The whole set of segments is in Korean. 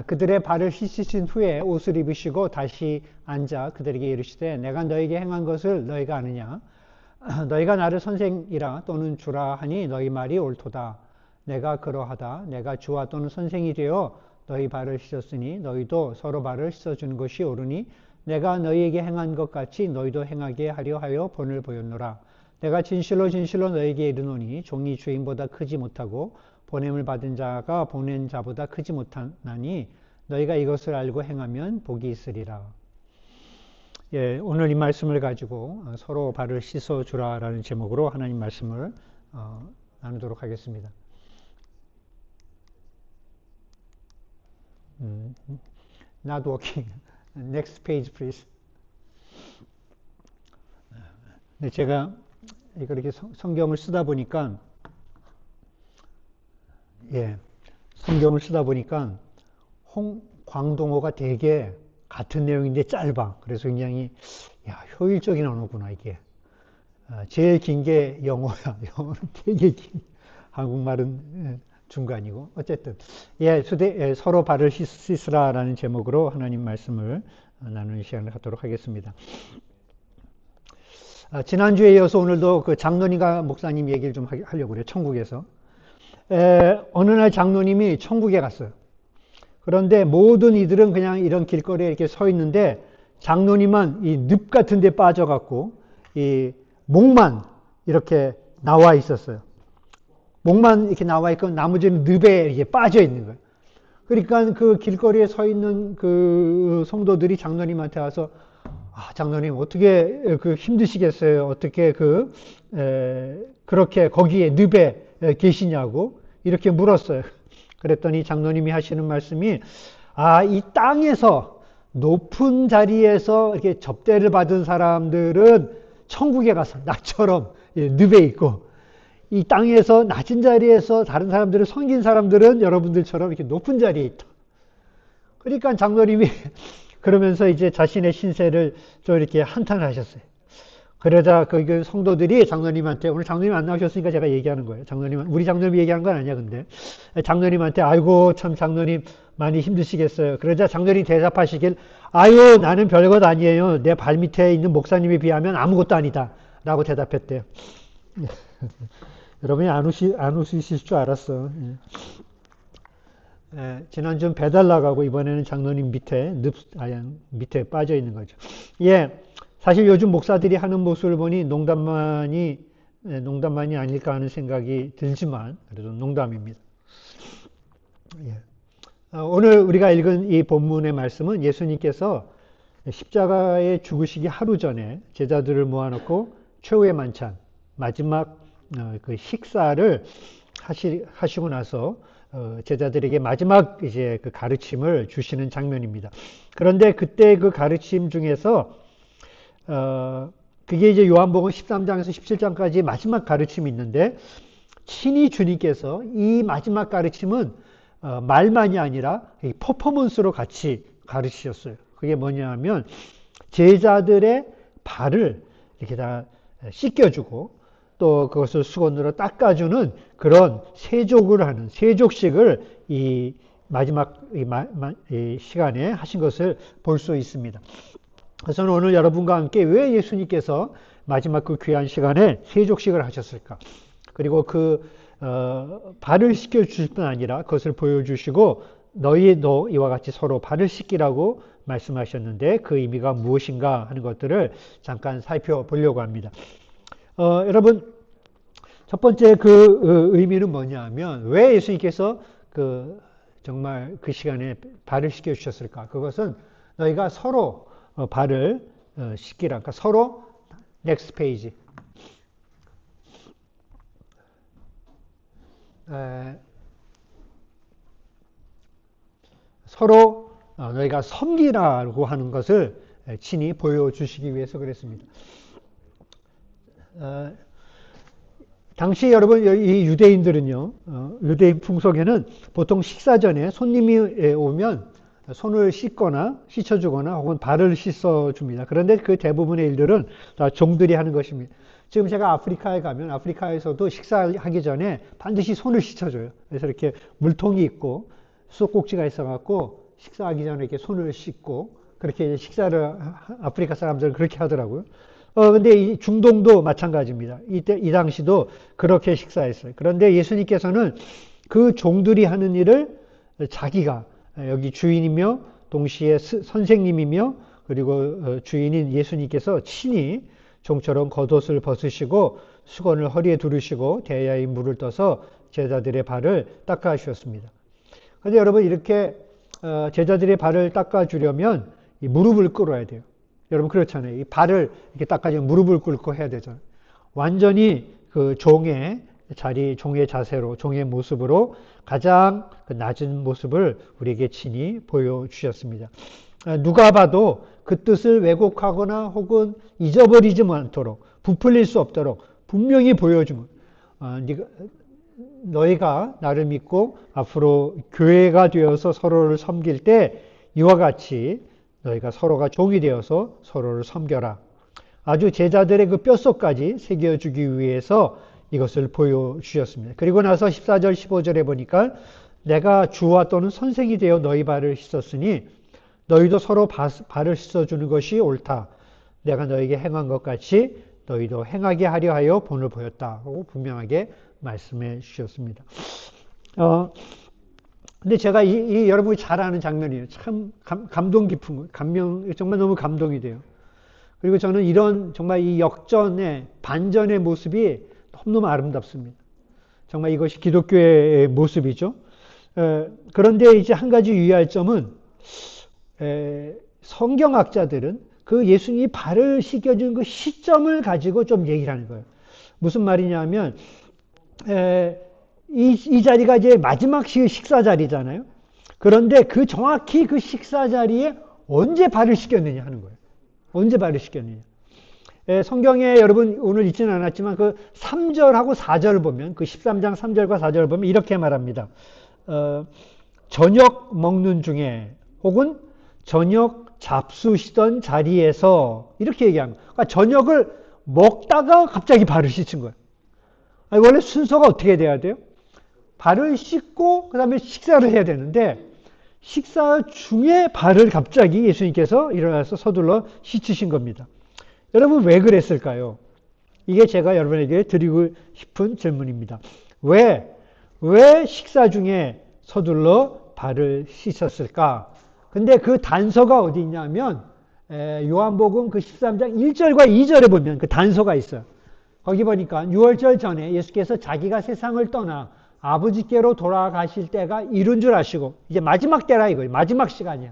그들의 발을 씻으신 후에 옷을 입으시고 다시 앉아 그들에게 이르시되 내가 너에게 행한 것을 너희가 아느냐? 너희가 나를 선생이라 또는 주라 하니 너희 말이 옳도다. 내가 그러하다. 내가 주와 또는 선생이 되어 너희 발을 씻었으니 너희도 서로 발을 씻어주는 것이 옳으니 내가 너희에게 행한 것 같이 너희도 행하게 하려 하여 본을 보였노라. 내가 진실로 진실로 너희에게 이르노니 종이 주인보다 크지 못하고 보냄을 받은 자가 보낸 자보다 크지 못하나니 너희가 이것을 알고 행하면 복이 있으리라. 예, 오늘 이 말씀을 가지고 서로 발을 씻어주라라는 제목으로 하나님 말씀을 나누도록 하겠습니다. Not working. Next page, please. 네, 제가 이렇게 성경을 쓰다 보니까, 성경을 쓰다 보니까 광동어가 되게 같은 내용인데 짧아. 그래서 굉장히 효율적인 언어구나 이게. 제일 긴 게 영어야. 영어는 되게 긴. 한국말은 중간이고. 어쨌든 서로 발을 씻으라라는 제목으로 하나님 말씀을 나누는 시간을 갖도록 하겠습니다. 지난주에 이어서 오늘도 그 장로님과 목사님 얘기를 좀 하려고 그래요. 천국에서. 어느 날 장로님이 천국에 갔어요. 그런데 모든 이들은 그냥 이런 길거리에 이렇게 서 있는데 장로님만 이 늪 같은 데 빠져갖고 이 목만 이렇게 나와 있었어요. 목만 이렇게 나와 있고 나머지는 늪에 이렇게 빠져 있는 거예요. 그러니까 그 길거리에 서 있는 그 성도들이 장로님한테 와서 장로님 어떻게 힘드시겠어요? 어떻게 그렇게 거기에 늪에 계시냐고 이렇게 물었어요. 그랬더니 장로님이 하시는 말씀이 이 땅에서 높은 자리에서 이렇게 접대를 받은 사람들은 천국에 가서 나처럼 늪에 있고 이 땅에서 낮은 자리에서 다른 사람들을 섬긴 사람들은 여러분들처럼 이렇게 높은 자리에 있다. 그러니까 장로님이 그러면서 이제 자신의 신세를 좀 이렇게 한탄을 하셨어요. 그러자 그 성도들이 장로님한테, 오늘 장로님 안 나오셨으니까 제가 얘기하는 거예요. 우리 장로님이 얘기한 건 아니야, 근데. 장로님한테, 아이고, 참 장로님 많이 힘드시겠어요. 그러자 장로님 대답하시길, 아유, 나는 별것 아니에요. 내 발 밑에 있는 목사님에 비하면 아무것도 아니다. 라고 대답했대요. 여러분이 안 웃으실 줄 알았어. 지난주는 배달 나가고 이번에는 장로님 밑에 빠져 있는 거죠. 사실 요즘 목사들이 하는 모습을 보니 농담만이 아닐까 하는 생각이 들지만 그래도 농담입니다. 오늘 우리가 읽은 이 본문의 말씀은 예수님께서 십자가에 죽으시기 하루 전에 제자들을 모아놓고 최후의 만찬, 마지막 그 식사를 하시고 나서 제자들에게 마지막 이제 그 가르침을 주시는 장면입니다. 그런데 그때 그 가르침 중에서 그게 이제 요한복음 13장에서 17장까지 마지막 가르침이 있는데 친히 주님께서 이 마지막 가르침은 말만이 아니라 퍼포먼스로 같이 가르치셨어요. 그게 뭐냐면 제자들의 발을 이렇게 다 씻겨주고 또 그것을 수건으로 닦아주는 그런 세족식을 이 마지막 이 시간에 하신 것을 볼 수 있습니다. 그래서 오늘 여러분과 함께 왜 예수님께서 마지막 그 귀한 시간에 세족식을 하셨을까? 그리고 발을 씻겨주실 뿐 아니라 그것을 보여주시고 너희도 이와 같이 서로 발을 씻기라고 말씀하셨는데 그 의미가 무엇인가 하는 것들을 잠깐 살펴보려고 합니다. 여러분, 첫 번째 그 의미는 뭐냐면 왜 예수님께서 정말 그 시간에 발을 씻겨주셨을까? 그것은 너희가 서로 발을 씻기라. 그러니까 서로 next page. 서로 너희가 섬기라고 하는 것을 친히 보여주시기 위해서 그랬습니다. 당시 여러분 이 유대인들은요, 유대인 풍속에는 보통 식사 전에 손님이 오면 손을 씻거나 씻어주거나 혹은 발을 씻어줍니다. 그런데 그 대부분의 일들은 다 종들이 하는 것입니다. 지금 제가 아프리카에 가면 아프리카에서도 식사하기 전에 반드시 손을 씻어줘요. 그래서 이렇게 물통이 있고 수도꼭지가 있어갖고 식사하기 전에 이렇게 손을 씻고 그렇게 식사를 아프리카 사람들은 그렇게 하더라고요. 근데 이 중동도 마찬가지입니다. 이 당시도 그렇게 식사했어요. 그런데 예수님께서는 그 종들이 하는 일을 자기가 여기 주인이며 동시에 선생님이며 그리고 주인인 예수님께서 친히 종처럼 겉옷을 벗으시고 수건을 허리에 두르시고 대야에 물을 떠서 제자들의 발을 닦아 주셨습니다. 그런데 여러분 이렇게 제자들의 발을 닦아 주려면 이 무릎을 꿇어야 돼요. 여러분 그렇잖아요. 이 발을 이렇게 닦아주면 무릎을 꿇고 해야 되잖아요. 완전히 그 종의 자리, 종의 자세로, 종의 모습으로 가장 낮은 모습을 우리에게 친히 보여주셨습니다. 누가 봐도 그 뜻을 왜곡하거나 혹은 잊어버리지 않도록 부풀릴 수 없도록 분명히 보여주면 너희가 나를 믿고 앞으로 교회가 되어서 서로를 섬길 때 이와 같이 너희가 서로가 종이 되어서 서로를 섬겨라. 아주 제자들의 그 뼛속까지 새겨주기 위해서 이것을 보여주셨습니다. 그리고 나서 14절 15절에 보니까 내가 주와 또는 선생이 되어 너희 발을 씻었으니 너희도 서로 발을 씻어주는 것이 옳다. 내가 너에게 행한 것 같이 너희도 행하게 하려 하여 본을 보였다. 하고 분명하게 말씀해 주셨습니다. 근데 제가 여러분이 잘 아는 장면이에요. 참 감동 깊은 거, 정말 너무 감동이 돼요. 그리고 저는 이런 정말 이 역전의 반전의 모습이 너무너무 아름답습니다. 정말 이것이 기독교의 모습이죠. 그런데 이제 한 가지 유의할 점은 성경학자들은 그 예수님이 발을 씻겨준 그 시점을 가지고 좀 얘기를 하는 거예요. 무슨 말이냐면 이 자리가 이제 마지막 식사 자리잖아요. 그런데 그 정확히 그 식사 자리에 언제 발을 씻겼느냐 하는 거예요. 언제 발을 씻겼느냐. 성경에 여러분 오늘 읽지는 않았지만 그 3절하고 4절을 보면 그 13장 3절과 4절을 보면 이렇게 말합니다. 저녁 먹는 중에 혹은 저녁 잡수시던 자리에서 이렇게 얘기합니다. 그러니까 저녁을 먹다가 갑자기 발을 씻은 거예요. 원래 순서가 어떻게 돼야 돼요? 발을 씻고 그 다음에 식사를 해야 되는데 식사 중에 발을 갑자기 예수님께서 일어나서 서둘러 씻으신 겁니다. 여러분 왜 그랬을까요? 이게 제가 여러분에게 드리고 싶은 질문입니다. 왜 식사 중에 서둘러 발을 씻었을까? 근데 그 단서가 어디 있냐면 요한복음 그 13장 1절과 2절에 보면 그 단서가 있어요. 거기 보니까 6월절 전에 예수께서 자기가 세상을 떠나 아버지께로 돌아가실 때가 이른 줄 아시고 이제 마지막 때라 이거예요. 마지막 시간이야.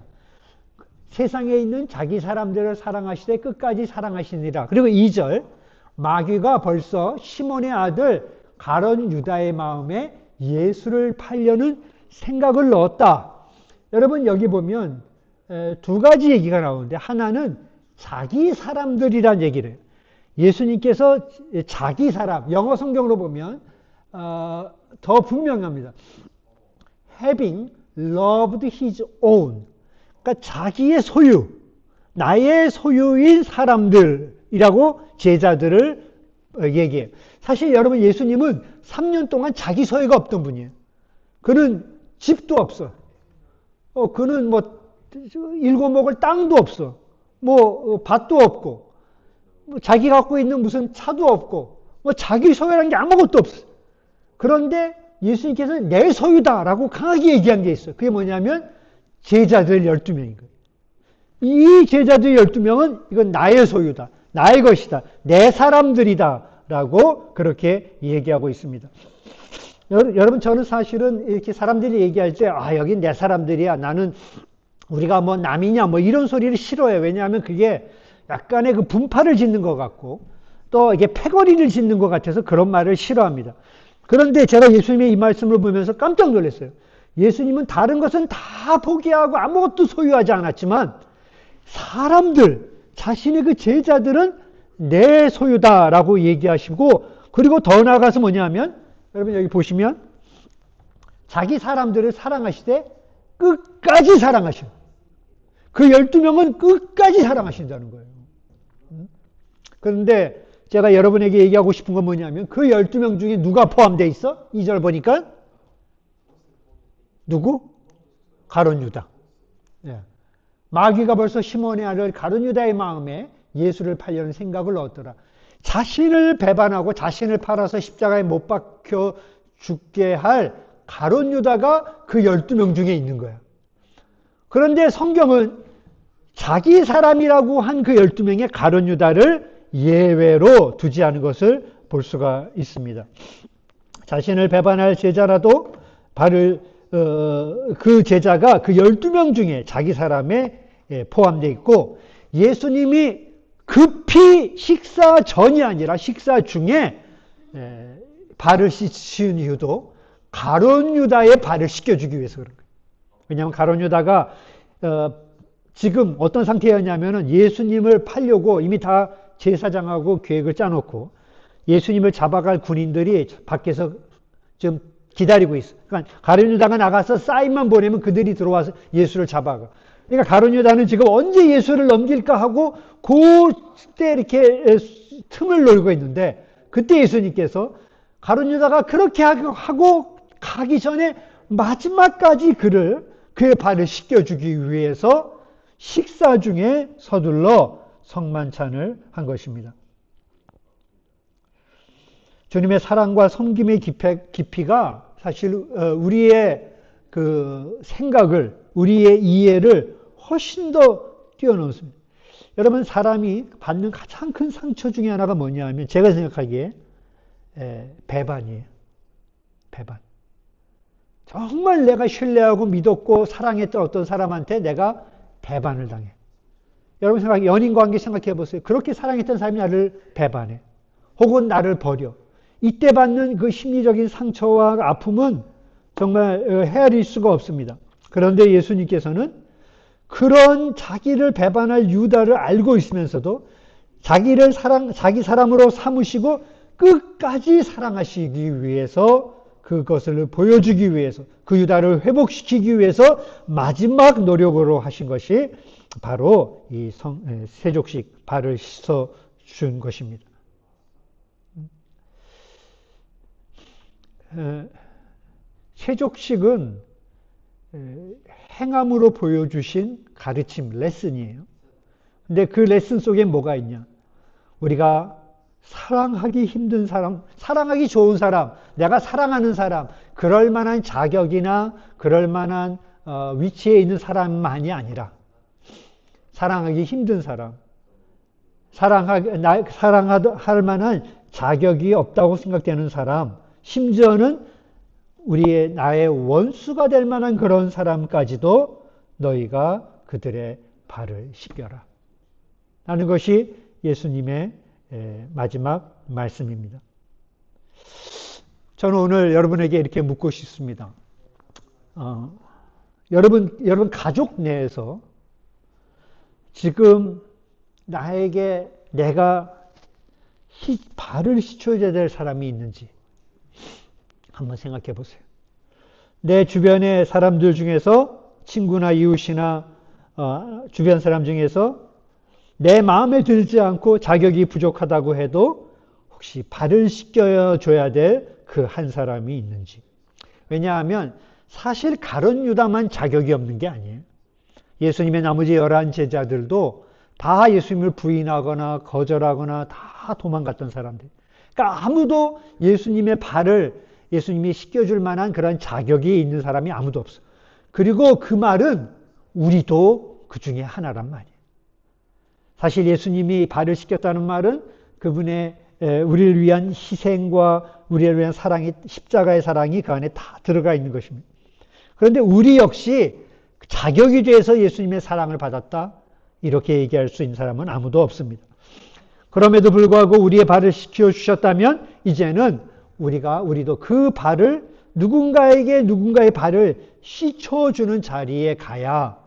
세상에 있는 자기 사람들을 사랑하시되 끝까지 사랑하시니라. 그리고 2절 마귀가 벌써 시몬의 아들 가룟 유다의 마음에 예수를 팔려는 생각을 넣었다. 여러분 여기 보면 두 가지 얘기가 나오는데 하나는 자기 사람들이란 얘기를 해요. 예수님께서 자기 사람, 영어 성경으로 보면 더 분명합니다. Having loved his own. 그러니까 자기의 소유, 나의 소유인 사람들이라고 제자들을 얘기해요. 사실 여러분 예수님은 3년 동안 자기 소유가 없던 분이에요. 그는 집도 없어. 그는 뭐 일궈 먹을 땅도 없어. 뭐 밭도 없고. 뭐 자기 갖고 있는 무슨 차도 없고. 뭐 자기 소유라는 게 아무것도 없어. 그런데 예수님께서는 내 소유다라고 강하게 얘기한 게 있어요. 그게 뭐냐면 제자들 12명인 거예요. 이 제자들 12명은 이건 나의 소유다. 나의 것이다. 내 사람들이다. 라고 그렇게 얘기하고 있습니다. 여러분 저는 사실은 이렇게 사람들이 얘기할 때 여긴 내 사람들이야. 나는 우리가 뭐 남이냐 뭐 이런 소리를 싫어해요. 왜냐하면 그게 약간의 그 분파를 짓는 것 같고 또 이게 패거리를 짓는 것 같아서 그런 말을 싫어합니다. 그런데 제가 예수님의 이 말씀을 보면서 깜짝 놀랐어요. 예수님은 다른 것은 다 포기하고 아무것도 소유하지 않았지만 사람들, 자신의 그 제자들은 내 소유다라고 얘기하시고 그리고 더 나아가서 뭐냐면 여러분 여기 보시면 자기 사람들을 사랑하시되 끝까지 사랑하신 그 12명은 끝까지 사랑하신다는 거예요. 그런데 제가 여러분에게 얘기하고 싶은 건 뭐냐면 그 12명 중에 누가 포함되어 있어? 2절 보니까 누구? 가룟 유다. 예. 마귀가 벌써 시몬의 아들 가룟 유다의 마음에 예수를 팔려는 생각을 얻더라. 자신을 배반하고 자신을 팔아서 십자가에 못 박혀 죽게 할 가룟 유다가 그 12명 중에 있는 거야. 그런데 성경은 자기 사람이라고 한 그 12명의 가룟 유다를 예외로 두지 않은 것을 볼 수가 있습니다. 자신을 배반할 제자라도 그 제자가 그 12명 중에 자기 사람에 포함되어 있고, 예수님이 급히 식사 전이 아니라 식사 중에 발을 씻은 이유도 가룟 유다의 발을 씻겨주기 위해서 그런 거예요. 왜냐하면 가룟 유다가 지금 어떤 상태였냐면은 예수님을 팔려고 이미 다 제사장하고 계획을 짜놓고 예수님을 잡아갈 군인들이 밖에서 좀 기다리고 있어. 그러니까 가룟 유다가 나가서 사인만 보내면 그들이 들어와서 예수를 잡아가. 그러니까 가룟 유다는 지금 언제 예수를 넘길까 하고 그때 이렇게 틈을 놀고 있는데, 그때 예수님께서 가룟 유다가 그렇게 하고 가기 전에 마지막까지 그의 발을 씻겨주기 위해서 식사 중에 서둘러 성만찬을 한 것입니다. 주님의 사랑과 섬김의 깊이가 사실 우리의 그 생각을, 우리의 이해를 훨씬 더 뛰어넘습니다. 여러분, 사람이 받는 가장 큰 상처 중에 하나가 뭐냐 하면, 제가 생각하기에 배반이에요. 배반. 정말 내가 신뢰하고 믿었고 사랑했던 어떤 사람한테 내가 배반을 당해. 여러분 연인 관계 생각해 보세요. 그렇게 사랑했던 사람이 나를 배반해. 혹은 나를 버려. 이때 받는 그 심리적인 상처와 아픔은 정말 헤아릴 수가 없습니다. 그런데 예수님께서는 그런 자기를 배반할 유다를 알고 있으면서도 자기 사람으로 삼으시고 끝까지 사랑하시기 위해서, 그것을 보여주기 위해서, 그 유다를 회복시키기 위해서 마지막 노력으로 하신 것이 바로 이 세족식, 발을 씻어 준 것입니다. 세족식은 행함으로 보여주신 가르침, 레슨이에요. 근데 그 레슨 속에 뭐가 있냐? 우리가 사랑하기 힘든 사람, 사랑하기 좋은 사람, 내가 사랑하는 사람, 그럴 만한 자격이나 그럴 만한 위치에 있는 사람만이 아니라 사랑하기 힘든 사람, 사랑할 만한 자격이 없다고 생각되는 사람, 심지어는 나의 원수가 될 만한 그런 사람까지도 너희가 그들의 발을 씻겨라 하는 것이 예수님의 마지막 말씀입니다. 저는 오늘 여러분에게 이렇게 묻고 싶습니다. 여러분 가족 내에서 지금 나에게 내가 발을 씻어줘야 될 사람이 있는지 한번 생각해 보세요. 내 주변의 사람들 중에서, 친구나 이웃이나 주변 사람 중에서 내 마음에 들지 않고 자격이 부족하다고 해도 혹시 발을 씻겨줘야 될 그 한 사람이 있는지. 왜냐하면 사실 가룟 유다만 자격이 없는 게 아니에요. 예수님의 나머지 11 제자들도 다 예수님을 부인하거나 거절하거나 다 도망갔던 사람들. 그러니까 아무도 예수님의 발을 예수님이 씻겨줄 만한 그런 자격이 있는 사람이 아무도 없어. 그리고 그 말은 우리도 그 중에 하나란 말이에요. 사실 예수님이 발을 씻겼다는 말은 그분의 우리를 위한 희생과 우리를 위한 사랑이, 십자가의 사랑이 그 안에 다 들어가 있는 것입니다. 그런데 우리 역시 자격이 돼서 예수님의 사랑을 받았다, 이렇게 얘기할 수 있는 사람은 아무도 없습니다. 그럼에도 불구하고 우리의 발을 씻겨주셨다면 이제는 우리도 그 발을 누군가의 발을 씻어주는 자리에 가야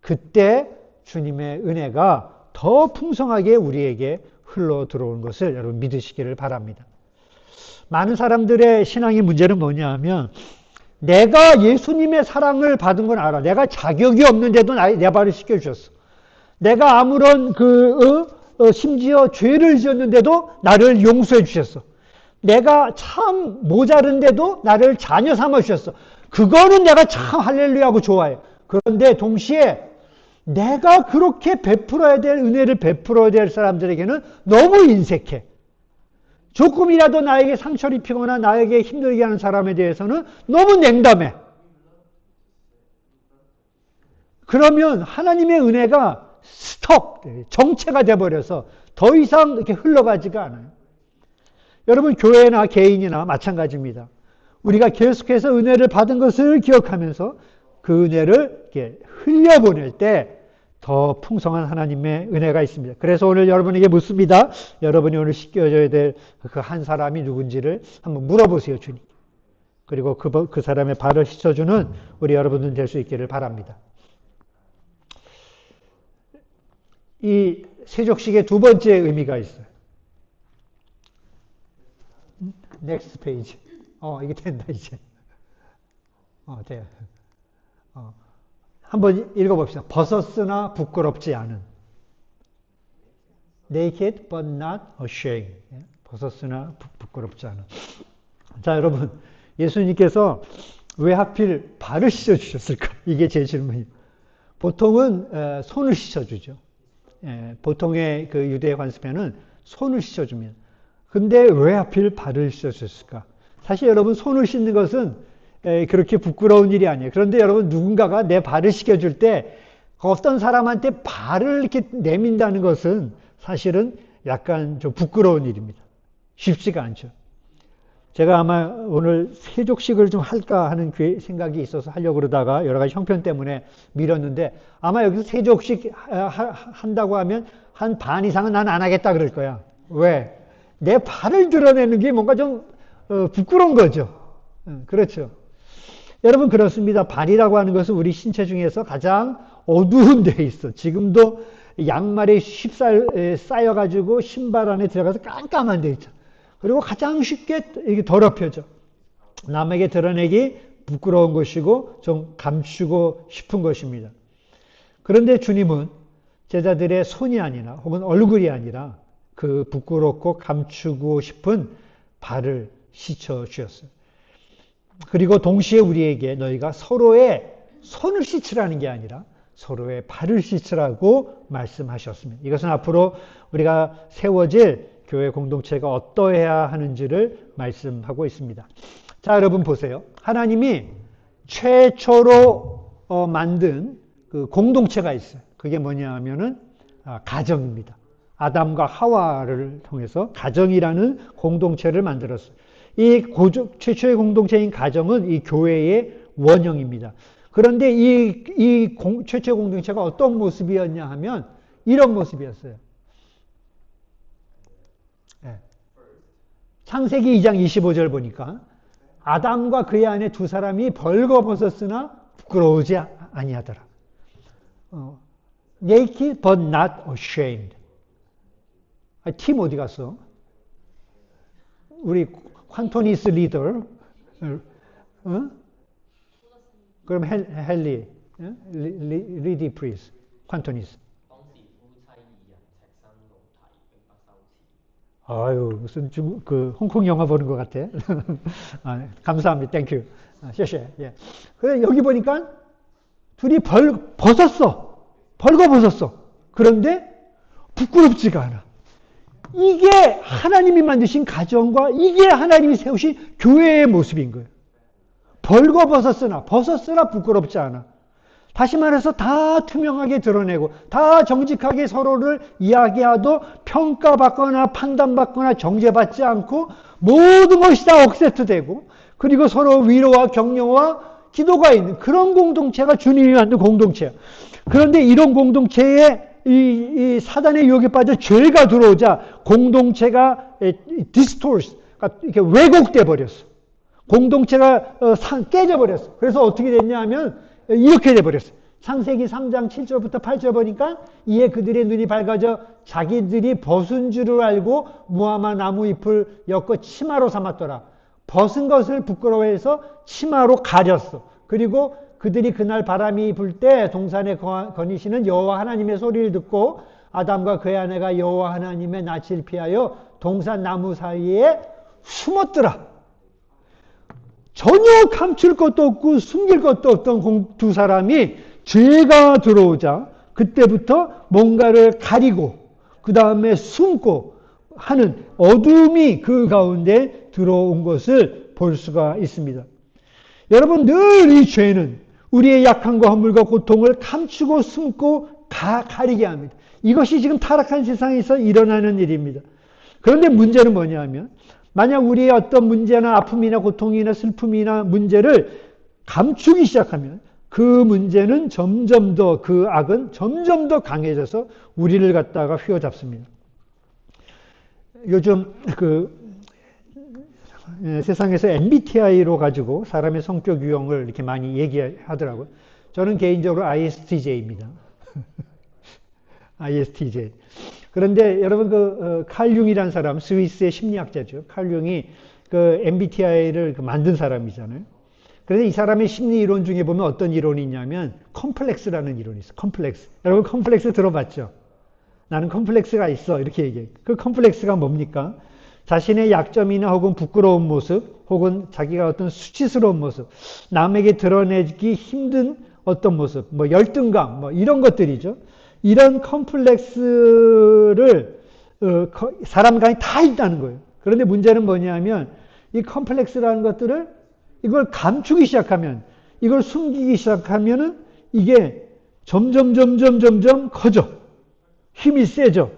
그때 주님의 은혜가 더 풍성하게 우리에게 흘러 들어오는 것을 여러분 믿으시기를 바랍니다. 많은 사람들의 신앙의 문제는 뭐냐 하면, 내가 예수님의 사랑을 받은 건 알아. 내가 자격이 없는데도 내 발을 씻겨주셨어. 내가 아무런 심지어 죄를 지었는데도 나를 용서해 주셨어. 내가 참 모자른데도 나를 자녀 삼아 주셨어. 그거는 내가 참 할렐루야하고 좋아해. 그런데 동시에 내가 그렇게 베풀어야 될 은혜를 베풀어야 될 사람들에게는 너무 인색해. 조금이라도 나에게 상처를 입히거나 나에게 힘들게 하는 사람에 대해서는 너무 냉담해. 그러면 하나님의 은혜가 스톱, 정체가 돼버려서 더 이상 이렇게 흘러가지가 않아요. 여러분, 교회나 개인이나 마찬가지입니다. 우리가 계속해서 은혜를 받은 것을 기억하면서 그 은혜를 이렇게 흘려보낼 때 더 풍성한 하나님의 은혜가 있습니다. 그래서 오늘 여러분에게 묻습니다. 여러분이 오늘 씻겨줘야 될 그 한 사람이 누군지를 한번 물어보세요, 주님. 그리고 그 사람의 발을 씻어주는 우리 여러분들 될 수 있기를 바랍니다. 이 세족식의 두 번째 의미가 있어요. Next page. 이게 된다, 이제. 돼요. 한번 읽어봅시다. 벗었으나 부끄럽지 않은. Naked but not ashamed. 벗었으나 부끄럽지 않은. 자, 여러분. 예수님께서 왜 하필 발을 씻어주셨을까? 이게 제 질문이에요. 보통은 손을 씻어주죠. 보통의 그 유대 관습에는 손을 씻어줍니다. 근데 왜 하필 발을 씻어주셨을까? 사실 여러분, 손을 씻는 것은 그렇게 부끄러운 일이 아니에요. 그런데 여러분, 누군가가 내 발을 씻겨줄 때 어떤 사람한테 발을 이렇게 내민다는 것은 사실은 약간 좀 부끄러운 일입니다. 쉽지가 않죠. 제가 아마 오늘 세족식을 좀 할까 하는 생각이 있어서 하려고 그러다가 여러 가지 형편 때문에 미뤘는데, 아마 여기서 세족식 한다고 하면 한 반 이상은 난 안 하겠다 그럴 거야. 왜? 내 발을 드러내는 게 뭔가 좀 부끄러운 거죠. 그렇죠. 여러분, 그렇습니다. 발이라고 하는 것은 우리 신체 중에서 가장 어두운 데 있어. 지금도 양말이 쌓여가지고 신발 안에 들어가서 깜깜한 데 있죠. 그리고 가장 쉽게 이게 더럽혀져. 남에게 드러내기 부끄러운 것이고 좀 감추고 싶은 것입니다. 그런데 주님은 제자들의 손이 아니라 혹은 얼굴이 아니라 그 부끄럽고 감추고 싶은 발을 씻어 주셨어요. 그리고 동시에 우리에게 너희가 서로의 손을 씻으라는 게 아니라 서로의 발을 씻으라고 말씀하셨습니다. 이것은 앞으로 우리가 세워질 교회 공동체가 어떠해야 하는지를 말씀하고 있습니다. 자, 여러분 보세요. 하나님이 최초로 만든 그 공동체가 있어요. 그게 뭐냐 하면은 가정입니다. 아담과 하와를 통해서 가정이라는 공동체를 만들었어요. 이 최초의 공동체인 가정은 이 교회의 원형입니다. 그런데 이 최초의 공동체가 어떤 모습이었냐 하면 이런 모습이었어요. 네. 창세기 2장 25절 보니까 아담과 그의 아내 두 사람이 벌거벗었으나 부끄러우지 아니하더라. Naked but not ashamed. 팀 어디 갔어? 우리 퀀토니스 리더. 그럼 헬리, 리디 프리스, 퀀토니스. 아유, 무슨 그 홍콩 영화 보는 것 같아. 감사합니다. 땡큐. 쉐쉐. 예. 그래 여기 보니까 둘이 벌거벗었어. 그런데 부끄럽지가 않아. 이게 하나님이 만드신 가정과 이게 하나님이 세우신 교회의 모습인 거예요. 벌거벗었으나 부끄럽지 않아. 다시 말해서 다 투명하게 드러내고 다 정직하게 서로를 이야기하도 평가받거나 판단받거나 정죄받지 않고 모든 것이 다 억세트되고 그리고 서로 위로와 격려와 기도가 있는 그런 공동체가 주님이 만든 공동체예요. 그런데 이런 공동체에 이 사단의 유혹에 빠져 죄가 들어오자 공동체가 디스토스, 이렇게 왜곡돼 버렸어. 공동체가 깨져 버렸어. 그래서 어떻게 됐냐 하면 이렇게 돼 버렸어. 창세기 3장 7절부터 8절 보니까 이에 그들의 눈이 밝아져 자기들이 벗은 줄을 알고 무화과 나무 잎을 엮어 치마로 삼았더라. 벗은 것을 부끄러워해서 치마로 가렸어. 그리고 그들이 그날 바람이 불 때 동산에 거니시는 여호와 하나님의 소리를 듣고 아담과 그의 아내가 여호와 하나님의 낯을 피하여 동산 나무 사이에 숨었더라. 전혀 감출 것도 없고 숨길 것도 없던 두 사람이 죄가 들어오자 그때부터 뭔가를 가리고 그 다음에 숨고 하는 어둠이 그 가운데 들어온 것을 볼 수가 있습니다. 여러분, 늘 이 죄는 우리의 약함과 허물과 고통을 감추고 숨고 가리게 합니다. 이것이 지금 타락한 세상에서 일어나는 일입니다. 그런데 문제는 뭐냐 하면, 만약 우리의 어떤 문제나 아픔이나 고통이나 슬픔이나 문제를 감추기 시작하면 그 문제는 점점 더, 그 악은 점점 더 강해져서 우리를 갖다가 휘어잡습니다. 요즘 세상에서 MBTI로 가지고 사람의 성격 유형을 이렇게 많이 얘기하더라고요. 저는 개인적으로 ISTJ입니다. ISTJ. 그런데 여러분 칼 융이라는 사람, 스위스의 심리학자죠. 칼 융이 MBTI를 만든 사람이잖아요. 그래서 이 사람의 심리 이론 중에 보면 어떤 이론이 있냐면 컴플렉스라는 이론이 있어요. 컴플렉스. 여러분 컴플렉스 들어봤죠? 나는 컴플렉스가 있어. 이렇게 얘기해요. 그 컴플렉스가 뭡니까? 자신의 약점이나 혹은 부끄러운 모습, 혹은 자기가 어떤 수치스러운 모습, 남에게 드러내기 힘든 어떤 모습, 열등감, 이런 것들이죠. 이런 컴플렉스를 사람 간에 다 있다는 거예요. 그런데 문제는 뭐냐면 이 컴플렉스라는 것들을 이걸 감추기 시작하면, 이걸 숨기기 시작하면은 이게 점점 커져. 힘이 세져.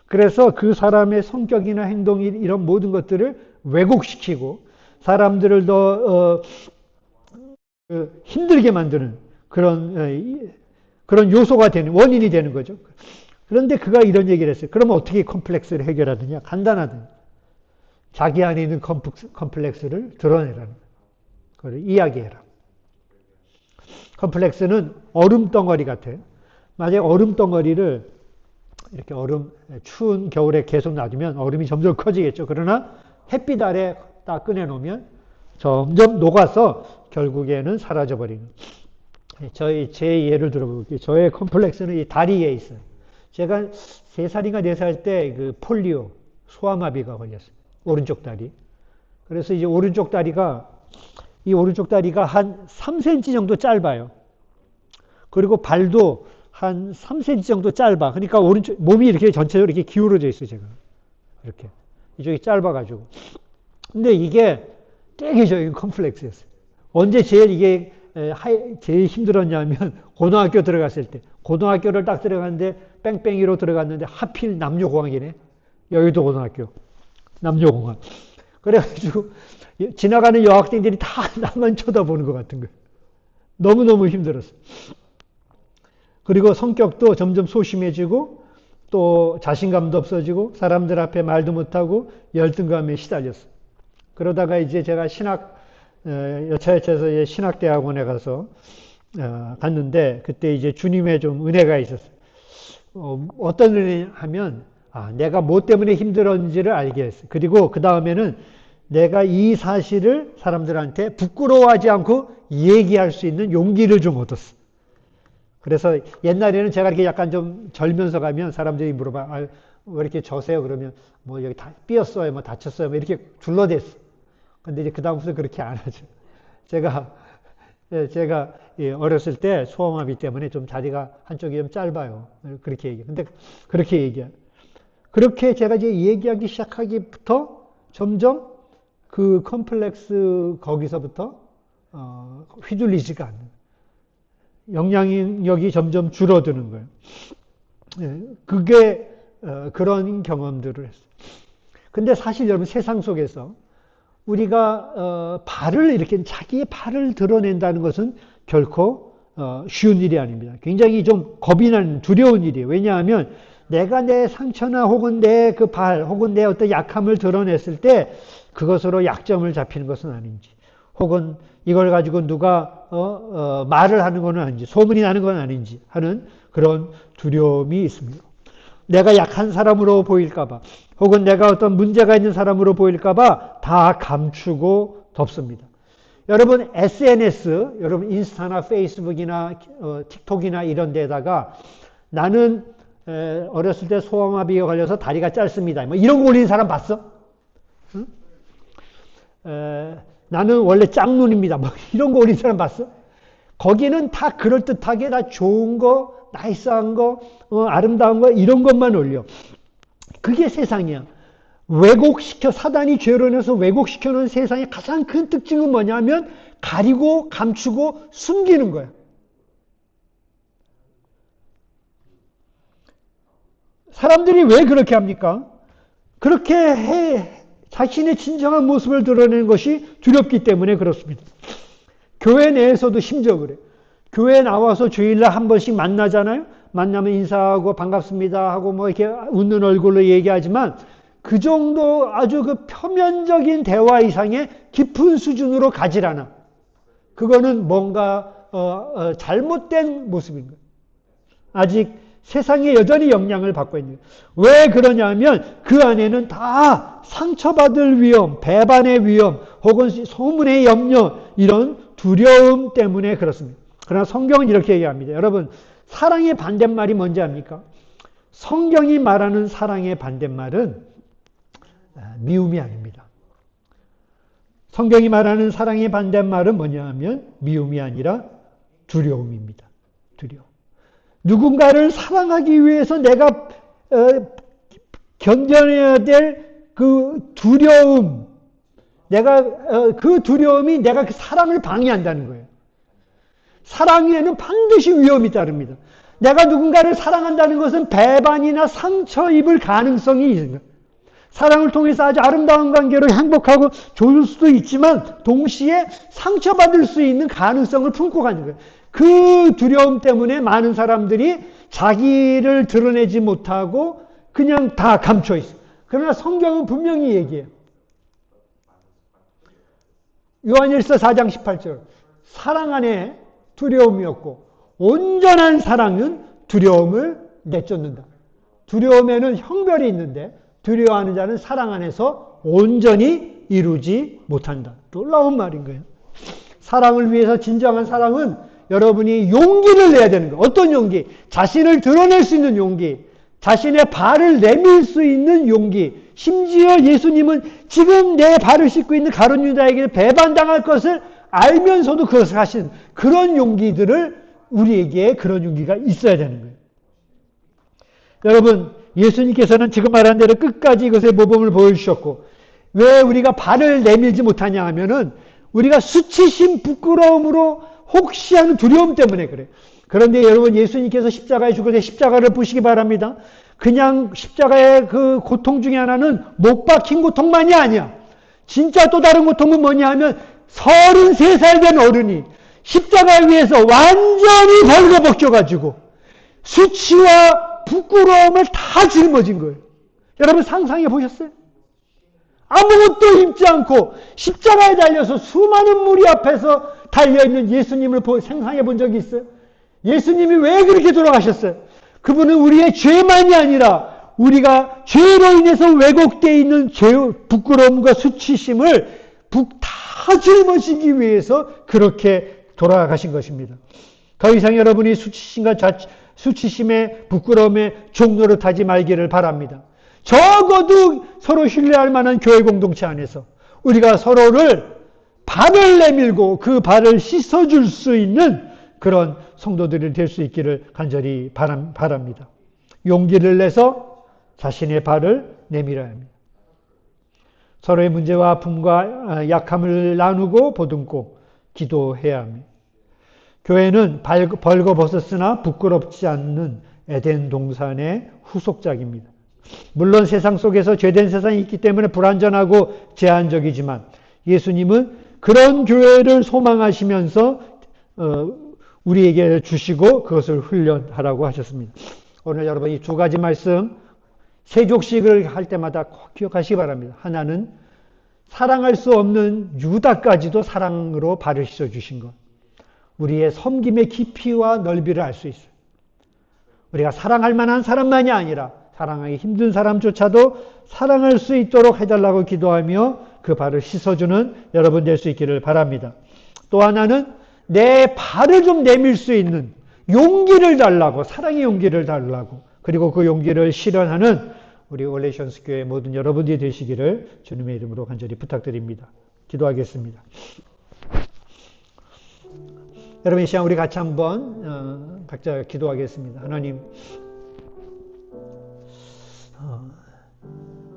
그래서 그 사람의 성격이나 행동이 이런 모든 것들을 왜곡시키고 사람들을 더 힘들게 만드는 그런 요소가 되는, 원인이 되는 거죠. 그런데 그가 이런 얘기를 했어요. 그러면 어떻게 컴플렉스를 해결하느냐? 간단하다. 자기 안에 있는 컴플렉스를 드러내라는 거예요. 그걸 이야기해라. 컴플렉스는 얼음 덩어리 같아요. 만약에 얼음 덩어리를 이렇게 추운 겨울에 계속 놔두면 얼음이 점점 커지겠죠. 그러나 햇빛 아래 딱 꺼내놓으면 점점 녹아서 결국에는 사라져버리는. 제 예를 들어볼게요. 저의 컴플렉스는 이 다리에 있어요. 제가 3살인가 4살 때 폴리오, 소아마비가 걸렸어요. 오른쪽 다리. 그래서 이제 오른쪽 다리가 한 3cm 정도 짧아요. 그리고 발도 한 3cm 정도 짧아. 그러니까 오른쪽, 몸이 이렇게 전체적으로 이렇게 기울어져 있어요, 제가. 이렇게. 이쪽이 짧아가지고. 근데 이게 되게 적인 컴플렉스였어요. 언제 제일 힘들었냐면, 고등학교 들어갔을 때. 고등학교를 딱 들어갔는데, 뺑뺑이로 들어갔는데, 하필 남녀공학이네. 여의도 고등학교. 남녀공학. 그래가지고, 지나가는 여학생들이 다 나만 쳐다보는 것 같은 거예요. 너무너무 힘들었어요. 그리고 성격도 점점 소심해지고 또 자신감도 없어지고 사람들 앞에 말도 못하고 열등감에 시달렸어요. 그러다가 이제 제가 여차여차해서 신학대학원에 가서 갔는데 그때 이제 주님의 좀 은혜가 있었어요. 어떤 은혜 하면 내가 뭐 때문에 힘들었는지를 알게 했어요. 그리고 그 다음에는 내가 이 사실을 사람들한테 부끄러워하지 않고 얘기할 수 있는 용기를 좀 얻었어요. 그래서 옛날에는 제가 이렇게 약간 좀 절면서 가면 사람들이 물어봐, 왜 이렇게 저세요? 그러면 여기 다 삐었어요, 다쳤어요, 이렇게 둘러댔어. 근데 이제 그다음부터 그렇게 안 하죠. 제가 어렸을 때 소아마비 때문에 좀 다리가 한쪽이 좀 짧아요. 그렇게 얘기해요. 근데 그렇게 얘기해요. 그렇게 제가 이제 얘기하기 시작하기부터 점점 그 컴플렉스 거기서부터 휘둘리지가 않는. 영향력이 점점 줄어드는 거예요. 그게 그런 경험들을 했어요. 근데 사실 여러분 세상 속에서 우리가 자기의 발을 드러낸다는 것은 결코 쉬운 일이 아닙니다. 굉장히 좀 겁이 나는 두려운 일이에요. 왜냐하면 내가 내 상처나 혹은 내 그 발 혹은 내 어떤 약함을 드러냈을 때 그것으로 약점을 잡히는 것은 아닌지, 혹은 이걸 가지고 누가 말을 하는 건 아닌지, 소문이 나는 건 아닌지 하는 그런 두려움이 있습니다. 내가 약한 사람으로 보일까봐, 혹은 내가 어떤 문제가 있는 사람으로 보일까봐 다 감추고 덮습니다. 여러분 SNS, 여러분 인스타나 페이스북이나 틱톡이나 이런 데다가 나는 어렸을 때 소아마비가 걸려서 다리가 짧습니다, 이런 거 올리는 사람 봤어? 응? 나는 원래 짝눈입니다, 이런 거 올리는 사람 봤어? 거기는 다 그럴듯하게 다 좋은 거, 나이스한 거, 아름다운 거 이런 것만 올려. 그게 세상이야. 사단이 죄로 인해서 왜곡시켜 놓은 세상의 가장 큰 특징은 뭐냐면 가리고 감추고 숨기는 거야. 사람들이 왜 그렇게 합니까? 그렇게 자신의 진정한 모습을 드러내는 것이 두렵기 때문에 그렇습니다. 교회 내에서도 심지어 그래. 교회에 나와서 주일날 한 번씩 만나잖아요. 만나면 인사하고 반갑습니다 하고 뭐 이렇게 웃는 얼굴로 얘기하지만 그 정도 아주 그 표면적인 대화 이상의 깊은 수준으로 가질 않아. 그거는 뭔가 잘못된 모습인 거예요. 아직 세상에 여전히 영향을 받고 있는 거예요. 왜 그러냐면 그 안에는 다 상처받을 위험, 배반의 위험, 혹은 소문의 염려, 이런 두려움 때문에 그렇습니다. 그러나 성경은 이렇게 얘기합니다. 여러분, 사랑의 반대말이 뭔지 압니까? 성경이 말하는 사랑의 반대말은 미움이 아닙니다. 성경이 말하는 사랑의 반대말은 뭐냐 하면 미움이 아니라 두려움입니다. 두려움. 누군가를 사랑하기 위해서 내가 견뎌내야 될 그 두려움, 그 두려움이 내가 그 사랑을 방해한다는 거예요. 사랑에는 반드시 위험이 따릅니다. 내가 누군가를 사랑한다는 것은 배반이나 상처 입을 가능성이 있습니다. 사랑을 통해서 아주 아름다운 관계로 행복하고 좋을 수도 있지만 동시에 상처받을 수 있는 가능성을 품고 가는 거예요. 그 두려움 때문에 많은 사람들이 자기를 드러내지 못하고 그냥 다 감춰 있어요. 그러나 성경은 분명히 얘기해요. 요한일서 4장 18절. 사랑 안에 두려움이 없고 온전한 사랑은 두려움을 내쫓는다. 두려움에는 형별이 있는데 두려워하는 자는 사랑 안에서 온전히 이루지 못한다. 놀라운 말인 거예요. 사랑을 위해서 진정한 사랑은 여러분이 용기를 내야 되는 거예요. 어떤 용기? 자신을 드러낼 수 있는 용기. 자신의 발을 내밀 수 있는 용기. 심지어 예수님은 지금 내 발을 씻고 있는 가룟 유다에게 배반당할 것을 알면서도 그것을 하신 그런 용기들을 우리에게 그런 용기가 있어야 되는 거예요. 여러분, 예수님께서는 지금 말한 대로 끝까지 이것의 모범을 보여주셨고, 왜 우리가 발을 내밀지 못하냐 하면은 우리가 수치심, 부끄러움으로 혹시 하는 두려움 때문에 그래요. 그런데 여러분, 예수님께서 십자가에 죽으셔서 십자가를 보시기 바랍니다. 그냥 십자가의 그 고통 중에 하나는 못 박힌 고통만이 아니야. 진짜 또 다른 고통은 뭐냐 하면 33살 된 어른이 십자가 위에서 완전히 벌거벗겨가지고 수치와 부끄러움을 다 짊어진 거예요. 여러분 상상해 보셨어요? 아무것도 입지 않고 십자가에 달려서 수많은 무리 앞에서 달려있는 예수님을 상상해 본 적이 있어요? 예수님이 왜 그렇게 돌아가셨어요? 그분은 우리의 죄만이 아니라 우리가 죄로 인해서 왜곡되어 있는 부끄러움과 수치심을 다 짊어지기 위해서 그렇게 돌아가신 것입니다. 더 이상 여러분이 수치심의 부끄러움의 종로를 타지 말기를 바랍니다. 적어도 서로 신뢰할 만한 교회 공동체 안에서 우리가 서로를 발을 내밀고 그 발을 씻어줄 수 있는 그런 성도들이 될 수 있기를 간절히 바랍니다. 용기를 내서 자신의 발을 내밀어야 합니다. 서로의 문제와 아픔과 약함을 나누고 보듬고 기도해야 합니다. 교회는 벌거벗었으나 부끄럽지 않는 에덴 동산의 후속작입니다. 물론 세상 속에서 죄된 세상이 있기 때문에 불완전하고 제한적이지만 예수님은 그런 교회를 소망하시면서 우리에게 주시고 그것을 훈련하라고 하셨습니다. 오늘 여러분 이 두 가지 말씀 세족식을 할 때마다 꼭 기억하시기 바랍니다. 하나는 사랑할 수 없는 유다까지도 사랑으로 발을 씻어주신 것. 우리의 섬김의 깊이와 넓이를 알 수 있어요. 우리가 사랑할 만한 사람만이 아니라 사랑하기 힘든 사람조차도 사랑할 수 있도록 해달라고 기도하며 그 발을 씻어주는 여러분 될 수 있기를 바랍니다. 또 하나는 내 발을 좀 내밀 수 있는 용기를 달라고, 사랑의 용기를 달라고, 그리고 그 용기를 실현하는 우리 올레이션스 교회 모든 여러분들이 되시기를 주님의 이름으로 간절히 부탁드립니다. 기도하겠습니다. 여러분 이 시간 우리 같이 한번 각자 기도하겠습니다. 하나님,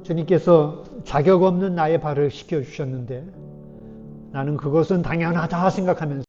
주님께서 자격 없는 나의 발을 씻겨주셨는데 나는 그것은 당연하다 생각하면서